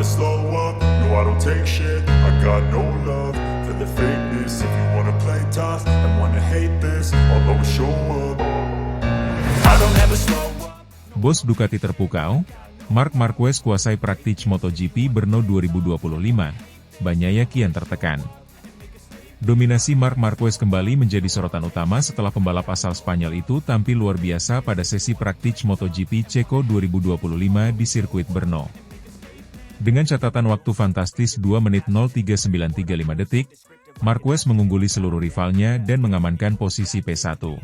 slow up, no I don't take shit. I got no love for the fakeness. If you wanna play tough and wanna hate this, I'll always show up. I don't ever slow up. Bos Ducati terpukau, Marc Marquez kuasai Praktic MotoGP Brno 2025, Bagnaia kian tertekan. Dominasi Marc Marquez kembali menjadi sorotan utama setelah pembalap asal Spanyol itu tampil luar biasa pada sesi Praktic MotoGP Ceko 2025 di sirkuit Brno. Dengan catatan waktu fantastis 2 menit 03935 detik, Marquez mengungguli seluruh rivalnya dan mengamankan posisi P1.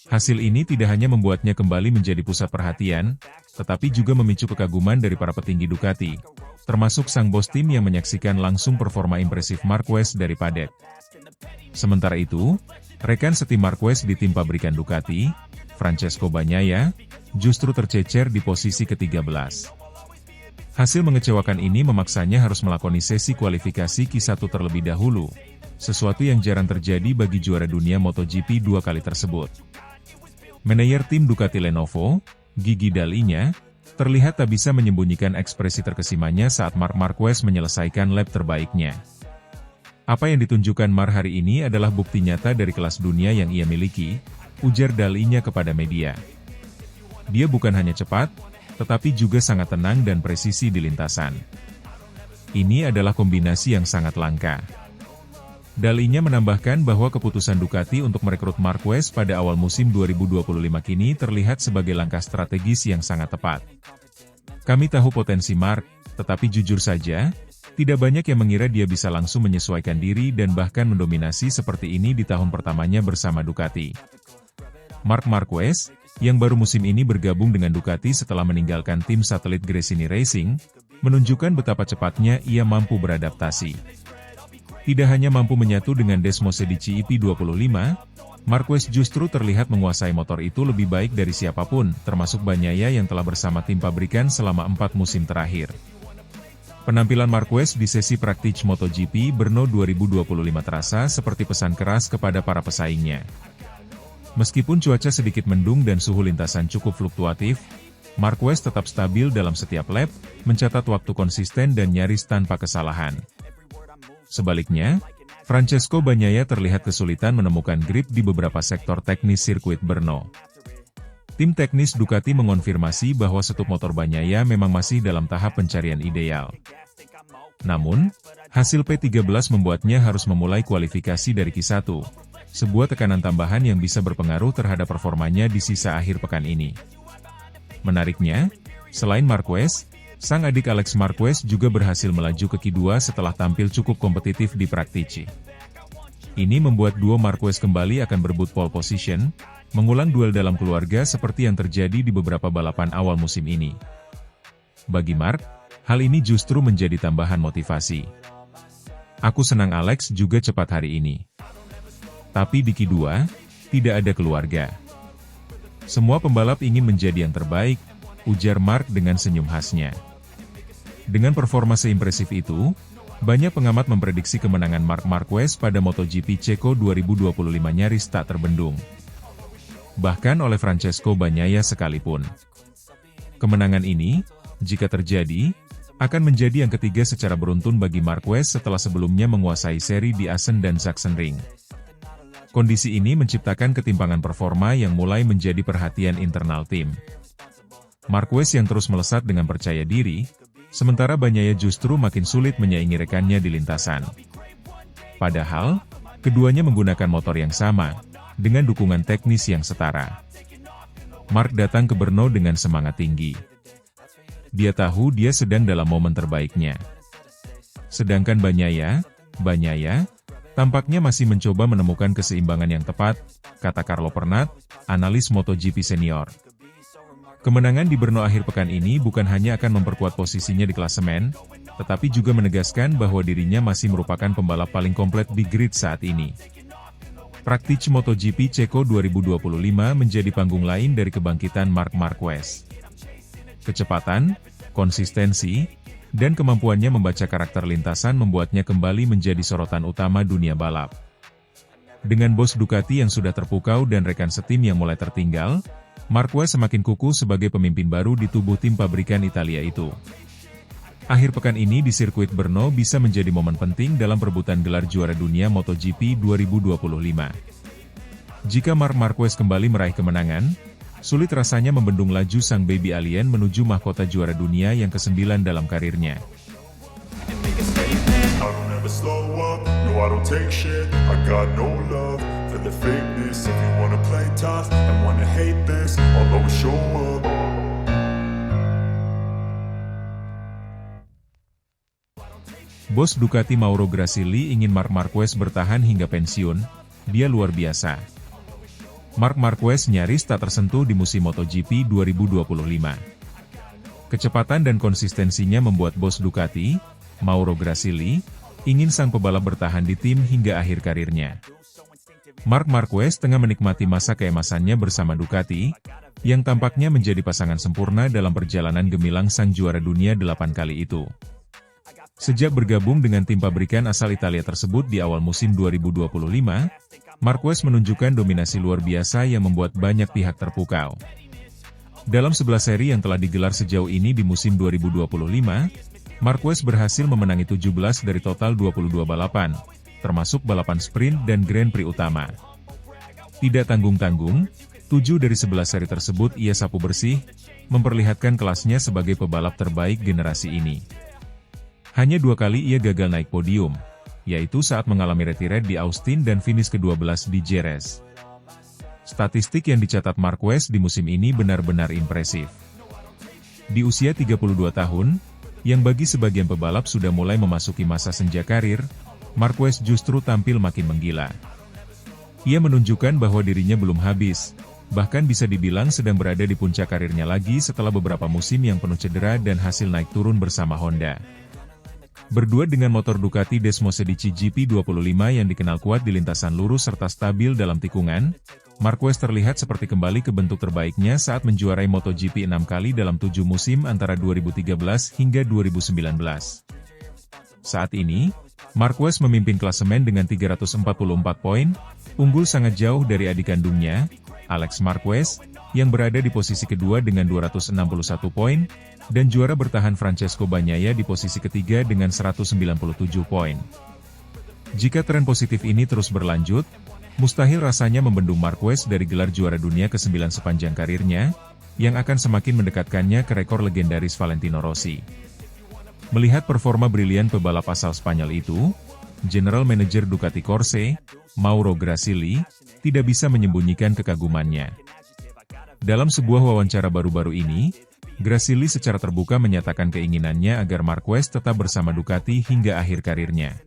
Hasil ini tidak hanya membuatnya kembali menjadi pusat perhatian, tetapi juga memicu kekaguman dari para petinggi Ducati, termasuk sang bos tim yang menyaksikan langsung performa impresif Marquez dari paddock. Sementara itu, rekan setim Marquez di tim pabrikan Ducati, Francesco Bagnaia, justru tercecer di posisi ke-13. Hasil mengecewakan ini memaksanya harus melakoni sesi kualifikasi Q1 terlebih dahulu, sesuatu yang jarang terjadi bagi juara dunia MotoGP 2 kali tersebut. Manajer tim Ducati Lenovo, Gigi Dall'Igna, terlihat tak bisa menyembunyikan ekspresi terkesimanya saat Marc Marquez menyelesaikan lap terbaiknya. Apa yang ditunjukkan Marc hari ini adalah bukti nyata dari kelas dunia yang ia miliki, ujar Dall'Igna kepada media. Dia bukan hanya cepat, tetapi juga sangat tenang dan presisi di lintasan. Ini adalah kombinasi yang sangat langka. Dall'Igna menambahkan bahwa keputusan Ducati untuk merekrut Marquez pada awal musim 2025 kini terlihat sebagai langkah strategis yang sangat tepat. Kami tahu potensi Marc, tetapi jujur saja, tidak banyak yang mengira dia bisa langsung menyesuaikan diri dan bahkan mendominasi seperti ini di tahun pertamanya bersama Ducati. Marc Marquez, yang baru musim ini bergabung dengan Ducati setelah meninggalkan tim satelit Gresini Racing, menunjukkan betapa cepatnya ia mampu beradaptasi. Tidak hanya mampu menyatu dengan Desmose di CEP25, Marquez justru terlihat menguasai motor itu lebih baik dari siapapun, termasuk Bagnaia yang telah bersama tim pabrikan selama 4 musim terakhir. Penampilan Marquez di sesi Praktic MotoGP Brno 2025 terasa seperti pesan keras kepada para pesaingnya. Meskipun cuaca sedikit mendung dan suhu lintasan cukup fluktuatif, Marquez tetap stabil dalam setiap lap, mencatat waktu konsisten dan nyaris tanpa kesalahan. Sebaliknya, Francesco Bagnaia terlihat kesulitan menemukan grip di beberapa sektor teknis sirkuit Brno. Tim teknis Ducati mengonfirmasi bahwa setup motor Bagnaia memang masih dalam tahap pencarian ideal. Namun, hasil P13 membuatnya harus memulai kualifikasi dari Q1, sebuah tekanan tambahan yang bisa berpengaruh terhadap performanya di sisa akhir pekan ini. Menariknya, selain Marquez, sang adik Alex Marquez juga berhasil melaju ke Q2 setelah tampil cukup kompetitif di Praktici. Ini membuat duo Marquez kembali akan berebut pole position, mengulang duel dalam keluarga seperti yang terjadi di beberapa balapan awal musim ini. Bagi Marc, hal ini justru menjadi tambahan motivasi. Aku senang Alex juga cepat hari ini. Tapi di Q2, tidak ada keluarga. Semua pembalap ingin menjadi yang terbaik, ujar Marc dengan senyum khasnya. Dengan performa seimpresif itu, banyak pengamat memprediksi kemenangan Marc Marquez pada MotoGP Ceko 2025 nyaris tak terbendung. Bahkan oleh Francesco Bagnaia sekalipun. Kemenangan ini, jika terjadi, akan menjadi yang ketiga secara beruntun bagi Marquez setelah sebelumnya menguasai seri di Assen dan Sachsenring. Kondisi ini menciptakan ketimpangan performa yang mulai menjadi perhatian internal tim. Marquez yang terus melesat dengan percaya diri, sementara Bagnaia justru makin sulit menyaingi rekannya di lintasan. Padahal, keduanya menggunakan motor yang sama, dengan dukungan teknis yang setara. Marc datang ke Brno dengan semangat tinggi. Dia tahu dia sedang dalam momen terbaiknya. Sedangkan Bagnaia, tampaknya masih mencoba menemukan keseimbangan yang tepat, kata Carlo Pernat, analis MotoGP senior. Kemenangan di Brno akhir pekan ini bukan hanya akan memperkuat posisinya di klasemen, tetapi juga menegaskan bahwa dirinya masih merupakan pembalap paling komplit di grid saat ini. Praktic MotoGP Ceko 2025 menjadi panggung lain dari kebangkitan Marc Marquez. Kecepatan, konsistensi, dan kemampuannya membaca karakter lintasan membuatnya kembali menjadi sorotan utama dunia balap. Dengan bos Ducati yang sudah terpukau dan rekan setim yang mulai tertinggal, Marquez semakin kukuh sebagai pemimpin baru di tubuh tim pabrikan Italia itu. Akhir pekan ini di sirkuit Brno bisa menjadi momen penting dalam perebutan gelar juara dunia MotoGP 2025. Jika Marc Marquez kembali meraih kemenangan, sulit rasanya membendung laju sang baby alien menuju mahkota juara dunia yang ke-9 dalam karirnya. I don't ever slow up, no I don't take shit. I got no love for the fakeness. If you wanna play tough and wanna hate this, I'll always show up. Bos Ducati Mauro Grasili ingin Marc Marquez bertahan hingga pensiun. Dia luar biasa. Marc Marquez nyaris tak tersentuh di musim MotoGP 2025. Kecepatan dan konsistensinya membuat bos Ducati, Mauro Grasili, ingin sang pebalap bertahan di tim hingga akhir karirnya. Marc Marquez tengah menikmati masa keemasannya bersama Ducati, yang tampaknya menjadi pasangan sempurna dalam perjalanan gemilang sang juara dunia 8 kali itu. Sejak bergabung dengan tim pabrikan asal Italia tersebut di awal musim 2025, Marquez menunjukkan dominasi luar biasa yang membuat banyak pihak terpukau. Dalam 11 seri yang telah digelar sejauh ini di musim 2025, Marquez berhasil memenangi 17 dari total 22 balapan, termasuk balapan sprint dan Grand Prix utama. Tidak tanggung-tanggung, 7 dari 11 seri tersebut ia sapu bersih, memperlihatkan kelasnya sebagai pebalap terbaik generasi ini. Hanya 2 kali ia gagal naik podium, yaitu saat mengalami retire di Austin dan finish ke-12 di Jerez. Statistik yang dicatat Marquez di musim ini benar-benar impresif. Di usia 32 tahun, yang bagi sebagian pebalap sudah mulai memasuki masa senja karir, Marquez justru tampil makin menggila. Ia menunjukkan bahwa dirinya belum habis, bahkan bisa dibilang sedang berada di puncak karirnya lagi setelah beberapa musim yang penuh cedera dan hasil naik turun bersama Honda. Berdua dengan motor Ducati Desmosedici GP25 yang dikenal kuat di lintasan lurus serta stabil dalam tikungan, Marquez terlihat seperti kembali ke bentuk terbaiknya saat menjuarai MotoGP 6 kali dalam 7 musim antara 2013 hingga 2019. Saat ini, Marquez memimpin klasemen dengan 344 poin, unggul sangat jauh dari adik kandungnya, Alex Marquez, yang berada di posisi kedua dengan 261 poin, dan juara bertahan Francesco Bagnaia di posisi ketiga dengan 197 poin. Jika tren positif ini terus berlanjut, mustahil rasanya membendung Marquez dari gelar juara dunia ke-9 sepanjang karirnya, yang akan semakin mendekatkannya ke rekor legendaris Valentino Rossi. Melihat performa brilian pebalap asal Spanyol itu, General Manager Ducati Corse, Mauro Grasili, tidak bisa menyembunyikan kekagumannya. Dalam sebuah wawancara baru-baru ini, Grasili secara terbuka menyatakan keinginannya agar Marquez tetap bersama Ducati hingga akhir karirnya.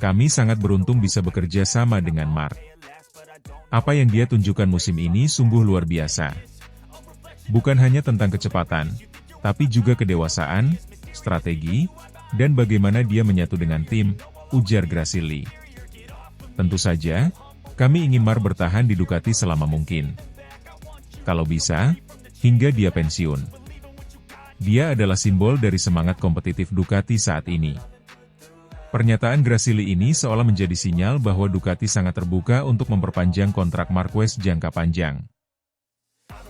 Kami sangat beruntung bisa bekerja sama dengan Marc. Apa yang dia tunjukkan musim ini sungguh luar biasa. Bukan hanya tentang kecepatan, tapi juga kedewasaan, strategi, dan bagaimana dia menyatu dengan tim, ujar Grasili. Tentu saja, kami ingin Marc bertahan di Ducati selama mungkin. Kalau bisa, hingga dia pensiun. Dia adalah simbol dari semangat kompetitif Ducati saat ini. Pernyataan Grasili ini seolah menjadi sinyal bahwa Ducati sangat terbuka untuk memperpanjang kontrak Marquez jangka panjang.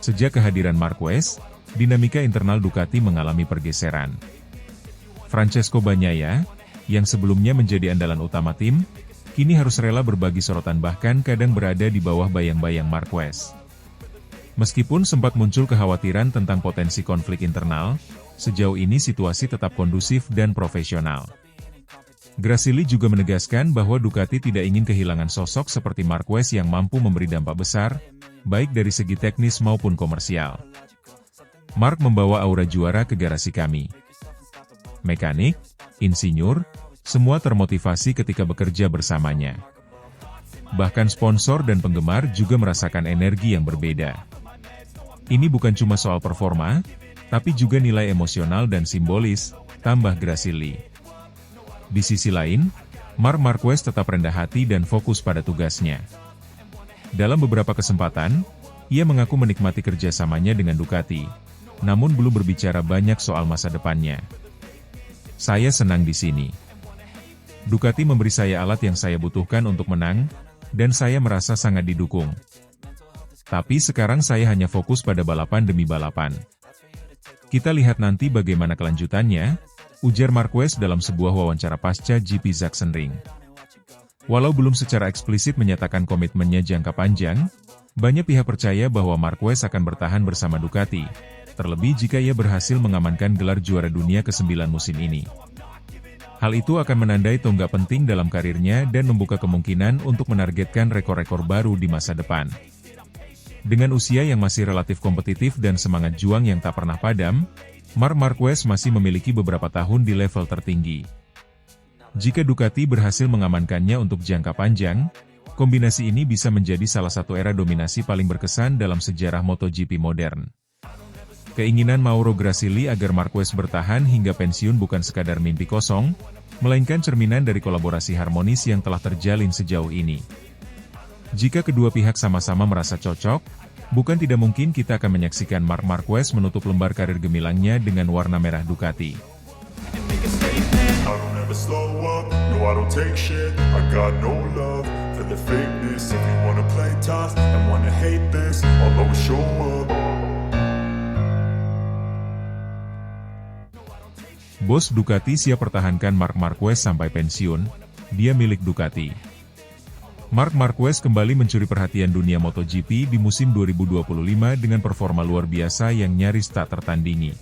Sejak kehadiran Marquez, dinamika internal Ducati mengalami pergeseran. Francesco Bagnaia, yang sebelumnya menjadi andalan utama tim, kini harus rela berbagi sorotan bahkan kadang berada di bawah bayang-bayang Marquez. Meskipun sempat muncul kekhawatiran tentang potensi konflik internal, sejauh ini situasi tetap kondusif dan profesional. Grasili juga menegaskan bahwa Ducati tidak ingin kehilangan sosok seperti Marquez yang mampu memberi dampak besar, baik dari segi teknis maupun komersial. Marc membawa aura juara ke garasi kami. Mekanik, insinyur, semua termotivasi ketika bekerja bersamanya. Bahkan sponsor dan penggemar juga merasakan energi yang berbeda. Ini bukan cuma soal performa, tapi juga nilai emosional dan simbolis, tambah Grasili. Di sisi lain, Marc Marquez tetap rendah hati dan fokus pada tugasnya. Dalam beberapa kesempatan, ia mengaku menikmati kerjasamanya dengan Ducati, namun belum berbicara banyak soal masa depannya. Saya senang di sini. Ducati memberi saya alat yang saya butuhkan untuk menang, dan saya merasa sangat didukung. Tapi sekarang saya hanya fokus pada balapan demi balapan. Kita lihat nanti bagaimana kelanjutannya, ujar Marquez dalam sebuah wawancara pasca GP Sachsenring. Walau belum secara eksplisit menyatakan komitmennya jangka panjang, banyak pihak percaya bahwa Marquez akan bertahan bersama Ducati, terlebih jika ia berhasil mengamankan gelar juara dunia ke-9 musim ini. Hal itu akan menandai tonggak penting dalam karirnya dan membuka kemungkinan untuk menargetkan rekor-rekor baru di masa depan. Dengan usia yang masih relatif kompetitif dan semangat juang yang tak pernah padam, Marc Marquez masih memiliki beberapa tahun di level tertinggi. Jika Ducati berhasil mengamankannya untuk jangka panjang, kombinasi ini bisa menjadi salah satu era dominasi paling berkesan dalam sejarah MotoGP modern. Keinginan Mauro Grasili agar Marquez bertahan hingga pensiun bukan sekadar mimpi kosong, melainkan cerminan dari kolaborasi harmonis yang telah terjalin sejauh ini. Jika kedua pihak sama-sama merasa cocok, bukan tidak mungkin kita akan menyaksikan Marc Marquez menutup lembar karir gemilangnya dengan warna merah Ducati. I don't ever slow up, no I don't take shit. I got no love for the fakeness. If you wanna play tough and wanna hate this, I'll always show up. Bos Ducati siap pertahankan Marc Marquez sampai pensiun, dia milik Ducati. Marc Marquez kembali mencuri perhatian dunia MotoGP di musim 2025 dengan performa luar biasa yang nyaris tak tertandingi.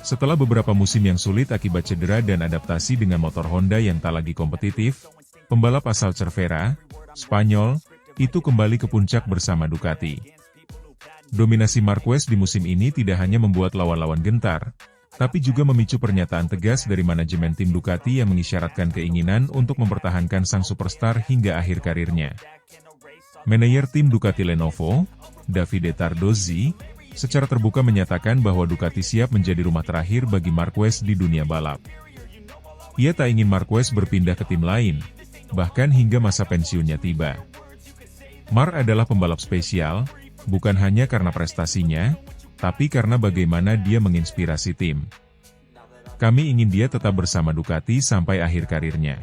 Setelah beberapa musim yang sulit akibat cedera dan adaptasi dengan motor Honda yang tak lagi kompetitif, pembalap asal Cervera, Spanyol, itu kembali ke puncak bersama Ducati. Dominasi Marquez di musim ini tidak hanya membuat lawan-lawan gentar, tapi juga memicu pernyataan tegas dari manajemen tim Ducati yang mengisyaratkan keinginan untuk mempertahankan sang superstar hingga akhir karirnya. Manajer tim Ducati Lenovo, Davide Tardozzi, secara terbuka menyatakan bahwa Ducati siap menjadi rumah terakhir bagi Marquez di dunia balap. Ia tak ingin Marquez berpindah ke tim lain, bahkan hingga masa pensiunnya tiba. Marc adalah pembalap spesial, bukan hanya karena prestasinya, tapi karena bagaimana dia menginspirasi tim. Kami ingin dia tetap bersama Ducati sampai akhir karirnya.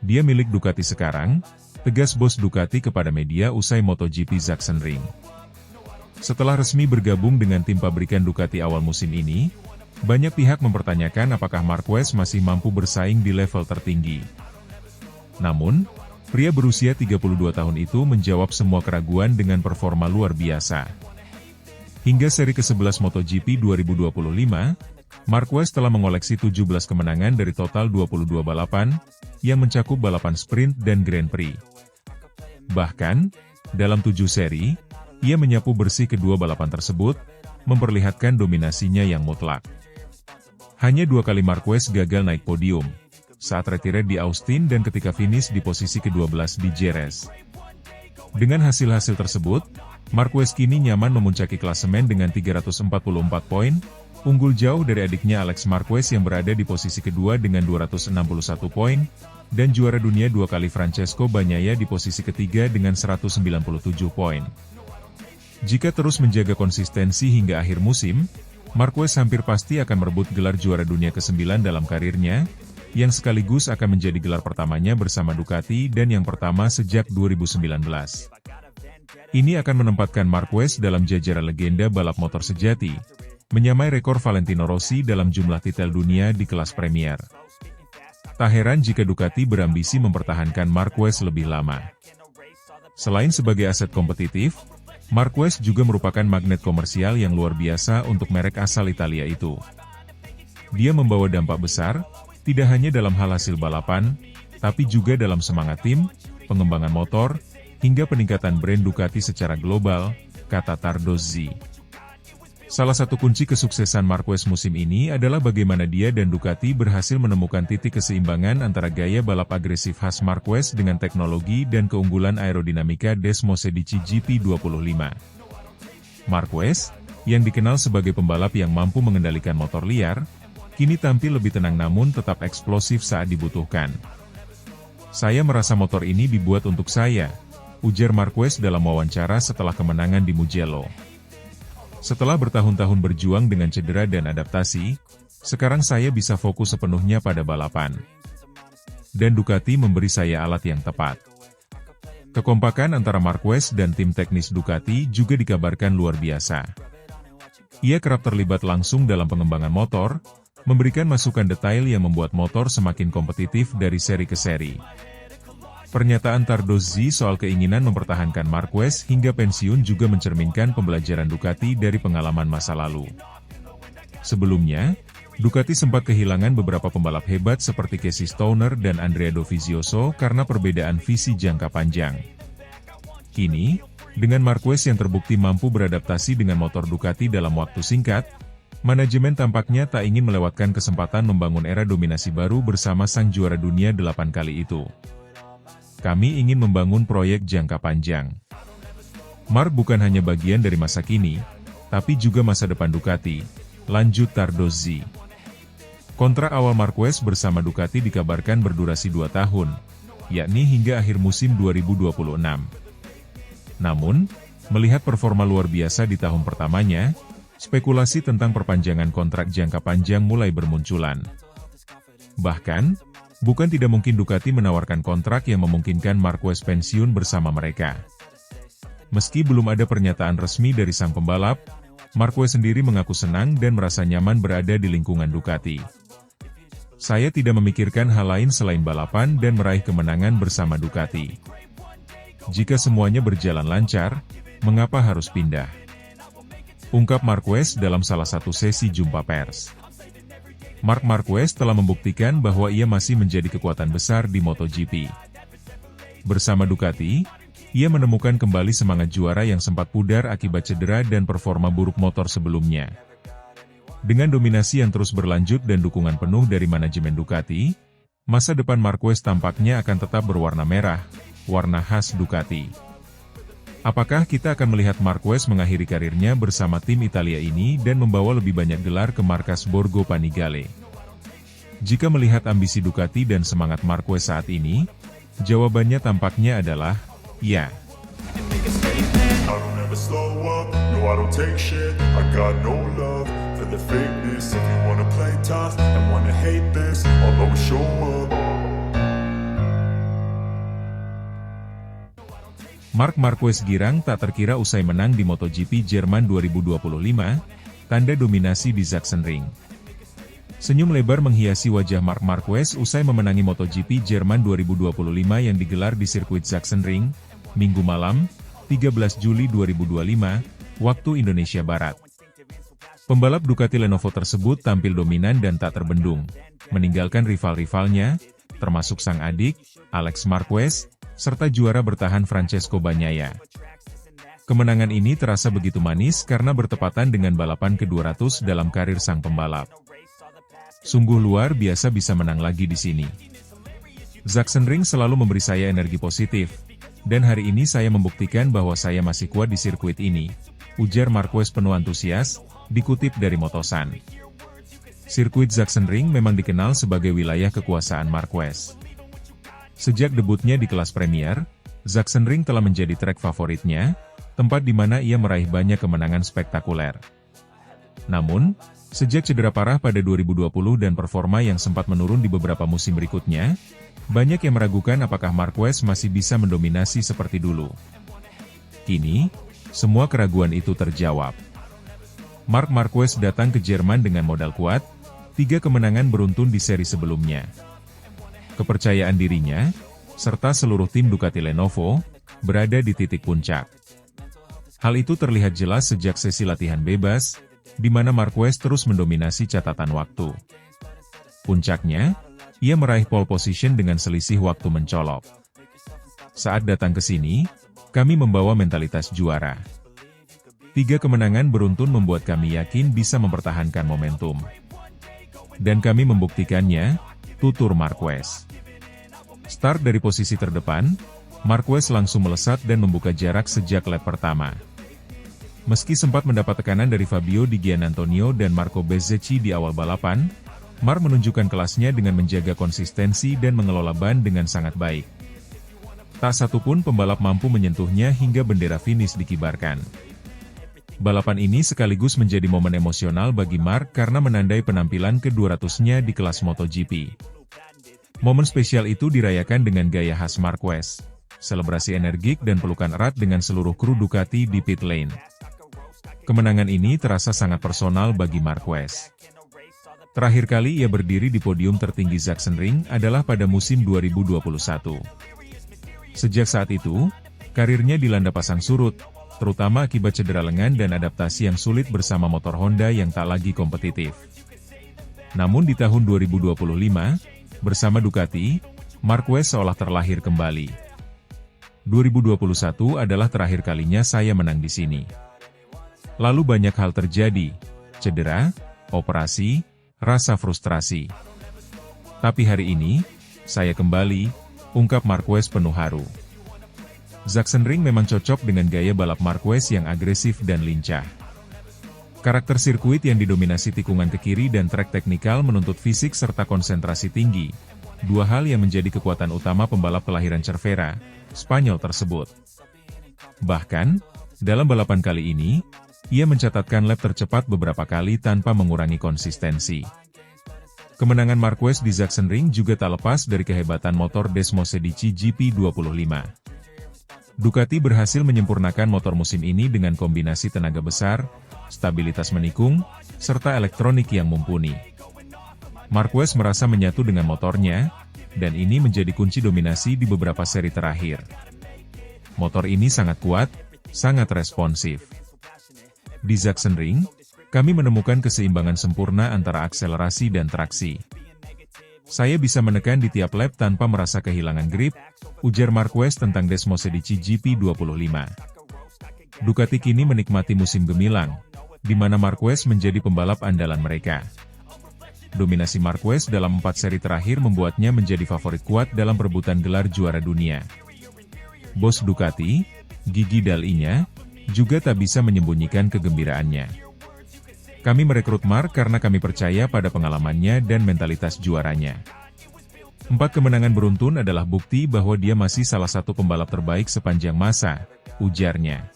Dia milik Ducati sekarang, tegas bos Ducati kepada media usai MotoGP Sachsenring. Setelah resmi bergabung dengan tim pabrikan Ducati awal musim ini, banyak pihak mempertanyakan apakah Marquez masih mampu bersaing di level tertinggi. Namun, pria berusia 32 tahun itu menjawab semua keraguan dengan performa luar biasa. Hingga seri ke-11 MotoGP 2025, Marquez telah mengoleksi 17 kemenangan dari total 22 balapan, yang mencakup balapan sprint dan Grand Prix. Bahkan, dalam 7 seri, ia menyapu bersih kedua balapan tersebut, memperlihatkan dominasinya yang mutlak. Hanya 2 kali Marquez gagal naik podium, saat retire di Austin dan ketika finish di posisi ke-12 di Jerez. Dengan hasil-hasil tersebut, Marquez kini nyaman memuncaki klasemen dengan 344 poin, unggul jauh dari adiknya Alex Marquez yang berada di posisi kedua dengan 261 poin, dan juara dunia 2 kali Francesco Bagnaia di posisi ketiga dengan 197 poin. Jika terus menjaga konsistensi hingga akhir musim, Marquez hampir pasti akan merebut gelar juara dunia ke-9 dalam karirnya, yang sekaligus akan menjadi gelar pertamanya bersama Ducati dan yang pertama sejak 2019. Ini akan menempatkan Marquez dalam jajaran legenda balap motor sejati, menyamai rekor Valentino Rossi dalam jumlah titel dunia di kelas Premier. Tak heran jika Ducati berambisi mempertahankan Marquez lebih lama. Selain sebagai aset kompetitif, Marquez juga merupakan magnet komersial yang luar biasa untuk merek asal Italia itu. Dia membawa dampak besar, tidak hanya dalam hal hasil balapan, tapi juga dalam semangat tim, pengembangan motor, hingga peningkatan brand Ducati secara global, kata Tardozzi. Salah satu kunci kesuksesan Marquez musim ini adalah bagaimana dia dan Ducati berhasil menemukan titik keseimbangan antara gaya balap agresif khas Marquez dengan teknologi dan keunggulan aerodinamika des Mosedici GP25. Marquez, yang dikenal sebagai pembalap yang mampu mengendalikan motor liar, kini tampil lebih tenang namun tetap eksplosif saat dibutuhkan. Saya merasa motor ini dibuat untuk saya, ujar Marquez dalam wawancara setelah kemenangan di Mugello. Setelah bertahun-tahun berjuang dengan cedera dan adaptasi, sekarang saya bisa fokus sepenuhnya pada balapan. Dan Ducati memberi saya alat yang tepat. Kekompakan antara Marquez dan tim teknis Ducati juga dikabarkan luar biasa. Ia kerap terlibat langsung dalam pengembangan motor, memberikan masukan detail yang membuat motor semakin kompetitif dari seri ke seri. Pernyataan Tardozzi soal keinginan mempertahankan Marquez hingga pensiun juga mencerminkan pembelajaran Ducati dari pengalaman masa lalu. Sebelumnya, Ducati sempat kehilangan beberapa pembalap hebat seperti Casey Stoner dan Andrea Dovizioso karena perbedaan visi jangka panjang. Kini, dengan Marquez yang terbukti mampu beradaptasi dengan motor Ducati dalam waktu singkat, manajemen tampaknya tak ingin melewatkan kesempatan membangun era dominasi baru bersama sang juara dunia 8 kali itu. Kami ingin membangun proyek jangka panjang. Mark bukan hanya bagian dari masa kini, tapi juga masa depan Ducati, lanjut Tardozzi. Kontrak awal Marquez bersama Ducati dikabarkan berdurasi 2 tahun, yakni hingga akhir musim 2026. Namun, melihat performa luar biasa di tahun pertamanya, spekulasi tentang perpanjangan kontrak jangka panjang mulai bermunculan. Bahkan, bukan tidak mungkin Ducati menawarkan kontrak yang memungkinkan Marquez pensiun bersama mereka. Meski belum ada pernyataan resmi dari sang pembalap, Marquez sendiri mengaku senang dan merasa nyaman berada di lingkungan Ducati. Saya tidak memikirkan hal lain selain balapan dan meraih kemenangan bersama Ducati. Jika semuanya berjalan lancar, mengapa harus pindah? Ungkap Marquez dalam salah satu sesi jumpa pers. Marc Marquez telah membuktikan bahwa ia masih menjadi kekuatan besar di MotoGP. Bersama Ducati, ia menemukan kembali semangat juara yang sempat pudar akibat cedera dan performa buruk motor sebelumnya. Dengan dominasi yang terus berlanjut dan dukungan penuh dari manajemen Ducati, masa depan Marquez tampaknya akan tetap berwarna merah, warna khas Ducati. Apakah kita akan melihat Marquez mengakhiri karirnya bersama tim Italia ini dan membawa lebih banyak gelar ke markas Borgo Panigale? Jika melihat ambisi Ducati dan semangat Marquez saat ini, jawabannya tampaknya adalah, ya. I don't ever slow up, no I don't take shit. I got no love for the fakeness. If you wanna play tough and wanna hate this, I'll always show up. Marc Marquez girang tak terkira usai menang di MotoGP Jerman 2025, tanda dominasi di Sachsenring. Senyum lebar menghiasi wajah Marc Marquez usai memenangi MotoGP Jerman 2025 yang digelar di sirkuit Sachsenring, Minggu malam, 13 Juli 2025, waktu Indonesia Barat. Pembalap Ducati Lenovo tersebut tampil dominan dan tak terbendung, meninggalkan rival-rivalnya, termasuk sang adik, Alex Marquez, serta juara bertahan Francesco Bagnaia. Kemenangan ini terasa begitu manis karena bertepatan dengan balapan ke-200 dalam karir sang pembalap. Sungguh luar biasa bisa menang lagi di sini. Sachsenring selalu memberi saya energi positif, dan hari ini saya membuktikan bahwa saya masih kuat di sirkuit ini, ujar Marquez penuh antusias, dikutip dari Motosan. Sirkuit Sachsenring memang dikenal sebagai wilayah kekuasaan Marquez. Sejak debutnya di kelas Premier, Sachsenring telah menjadi trek favoritnya, tempat di mana ia meraih banyak kemenangan spektakuler. Namun, sejak cedera parah pada 2020 dan performa yang sempat menurun di beberapa musim berikutnya, banyak yang meragukan apakah Marquez masih bisa mendominasi seperti dulu. Kini, semua keraguan itu terjawab. Marc Marquez datang ke Jerman dengan modal kuat, 3 kemenangan beruntun di seri sebelumnya. Kepercayaan dirinya, serta seluruh tim Ducati Lenovo, berada di titik puncak. Hal itu terlihat jelas sejak sesi latihan bebas, di mana Marquez terus mendominasi catatan waktu. Puncaknya, ia meraih pole position dengan selisih waktu mencolok. Saat datang ke sini, kami membawa mentalitas juara. 3 kemenangan beruntun membuat kami yakin bisa mempertahankan momentum. Dan kami membuktikannya, tutur Marquez. Start dari posisi terdepan, Marquez langsung melesat dan membuka jarak sejak lap pertama. Meski sempat mendapat tekanan dari Fabio Di Giannantonio dan Marco Bezzecchi di awal balapan, Marc menunjukkan kelasnya dengan menjaga konsistensi dan mengelola ban dengan sangat baik. Tak satupun pembalap mampu menyentuhnya hingga bendera finish dikibarkan. Balapan ini sekaligus menjadi momen emosional bagi Marc karena menandai penampilan ke-200-nya di kelas MotoGP. Momen spesial itu dirayakan dengan gaya khas Marquez, selebrasi energik dan pelukan erat dengan seluruh kru Ducati di pit lane. Kemenangan ini terasa sangat personal bagi Marquez. Terakhir kali ia berdiri di podium tertinggi Sachsenring adalah pada musim 2021. Sejak saat itu, karirnya dilanda pasang surut, terutama akibat cedera lengan dan adaptasi yang sulit bersama motor Honda yang tak lagi kompetitif. Namun di tahun 2025, bersama Ducati, Marquez seolah terlahir kembali. 2021 adalah terakhir kalinya saya menang di sini. Lalu banyak hal terjadi, cedera, operasi, rasa frustrasi. Tapi hari ini, saya kembali, ungkap Marquez penuh haru. Sachsenring memang cocok dengan gaya balap Marquez yang agresif dan lincah. Karakter sirkuit yang didominasi tikungan ke kiri dan trek teknikal menuntut fisik serta konsentrasi tinggi, dua hal yang menjadi kekuatan utama pembalap kelahiran Cervera, Spanyol tersebut. Bahkan, dalam balapan kali ini, ia mencatatkan lap tercepat beberapa kali tanpa mengurangi konsistensi. Kemenangan Marquez di Sachsenring juga tak lepas dari kehebatan motor Desmosedici GP25. Ducati berhasil menyempurnakan motor musim ini dengan kombinasi tenaga besar, stabilitas menikung, serta elektronik yang mumpuni. Marquez merasa menyatu dengan motornya, dan ini menjadi kunci dominasi di beberapa seri terakhir. Motor ini sangat kuat, sangat responsif. Di Sachsenring, kami menemukan keseimbangan sempurna antara akselerasi dan traksi. Saya bisa menekan di tiap lap tanpa merasa kehilangan grip, ujar Marquez tentang Desmosedici GP25. Ducati kini menikmati musim gemilang, di mana Marquez menjadi pembalap andalan mereka. Dominasi Marquez dalam 4 seri terakhir membuatnya menjadi favorit kuat dalam perebutan gelar juara dunia. Bos Ducati, Gigi Dall'Igna, juga tak bisa menyembunyikan kegembiraannya. Kami merekrut Mark karena kami percaya pada pengalamannya dan mentalitas juaranya. 4 kemenangan beruntun adalah bukti bahwa dia masih salah satu pembalap terbaik sepanjang masa, ujarnya.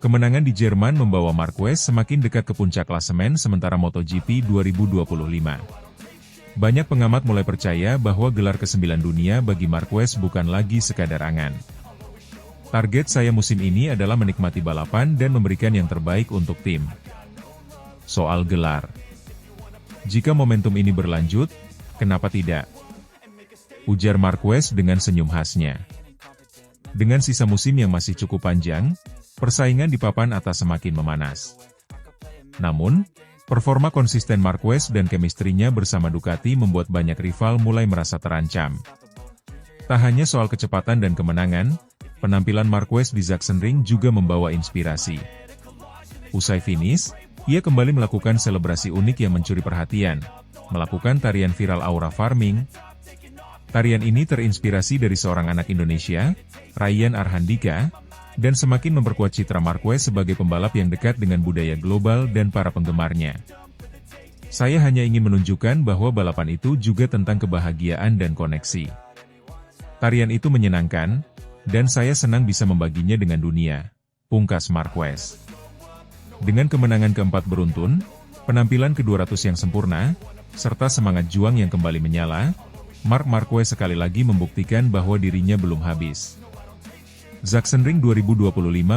Kemenangan di Jerman membawa Marquez semakin dekat ke puncak klasemen sementara MotoGP 2025. Banyak pengamat mulai percaya bahwa gelar ke-9 dunia bagi Marquez bukan lagi sekadar angan. Target saya musim ini adalah menikmati balapan dan memberikan yang terbaik untuk tim. Soal gelar. Jika momentum ini berlanjut, kenapa tidak? Ujar Marquez dengan senyum khasnya. Dengan sisa musim yang masih cukup panjang, persaingan di papan atas semakin memanas. Namun, performa konsisten Marquez dan chemistry-nya bersama Ducati membuat banyak rival mulai merasa terancam. Tak hanya soal kecepatan dan kemenangan, penampilan Marquez di Sachsenring juga membawa inspirasi. Usai finish, ia kembali melakukan selebrasi unik yang mencuri perhatian, melakukan tarian viral Aura Farming. Tarian ini terinspirasi dari seorang anak Indonesia, Ryan Arhandika, dan semakin memperkuat citra Marquez sebagai pembalap yang dekat dengan budaya global dan para penggemarnya. Saya hanya ingin menunjukkan bahwa balapan itu juga tentang kebahagiaan dan koneksi. Tarian itu menyenangkan, dan saya senang bisa membaginya dengan dunia, pungkas Marquez. Dengan kemenangan keempat beruntun, penampilan ke-200 yang sempurna, serta semangat juang yang kembali menyala, Marc Marquez sekali lagi membuktikan bahwa dirinya belum habis. Sachsenring 2025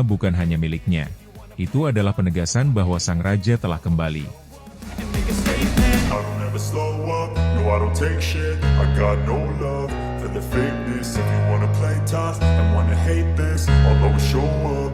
bukan hanya miliknya, itu adalah penegasan bahwa sang raja telah kembali. The fakeness, if you wanna play tough and wanna hate this, I'll always show up.